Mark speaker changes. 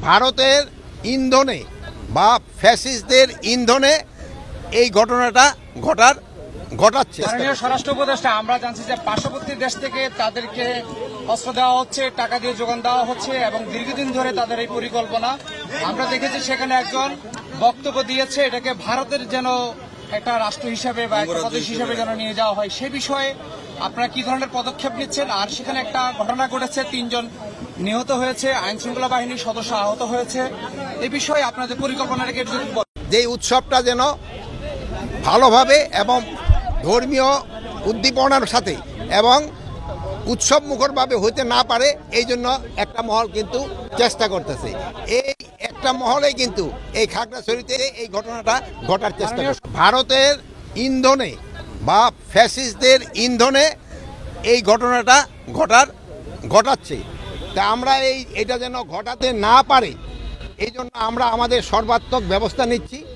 Speaker 1: ভারতের ইন্ধনে বা ফ্যাসিস্টদের ইন্ধনে এই ঘটনাটা ঘটাচ্ছে।
Speaker 2: মাননীয় স্বরাষ্ট্র উপদেষ্টা, আমরা জানছি যে পার্শ্ববর্তী দেশ থেকে তাদেরকে অস্ত্র দেওয়া হচ্ছে, টাকা দিয়ে যোগান দেওয়া হচ্ছে এবং দীর্ঘদিন ধরে তাদের এই পরিকল্পনা। আমরা দেখেছি সেখানে একজন বক্তব্য দিয়েছে এটাকে ভারতের যেন একটা রাষ্ট্র হিসাবে বা একটা প্রদেশ হিসাবে যেন নিয়ে যাওয়া হয়। সে বিষয়ে আপনারা কি ধরনের পদক্ষেপ নিচ্ছেন? আর সেখানে একটা ঘটনা ঘটেছে, 3 জন নিহত হয়েছে, আইন শৃঙ্খলা বাহিনীর সদস্য আহত হয়েছে। এই বিষয়ে আপনাদের পরিকল্পনাটাকে একটু বলুন।
Speaker 1: যে উৎসবটা যেন ভালোভাবে এবং ধর্মীয় উদ্দীপনার সাথে এবং উৎসব মুখরভাবে হইতে না পারে, এই জন্য একটা মহল কিন্তু চেষ্টা করতেছে। এই একটা মহলে কিন্তু এই খাগড়াছড়িতে এই ঘটনাটা ঘটার চেষ্টা করছে। ভারতের ইন্ধনে বা ফ্যাসিস্টদের ইন্ধনে এই ঘটনাটা ঘটাচ্ছে। তা আমরা এটা যেন ঘটাতে না পারে, এই জন্য আমরা আমাদের সর্বাত্মক ব্যবস্থা নিচ্ছি।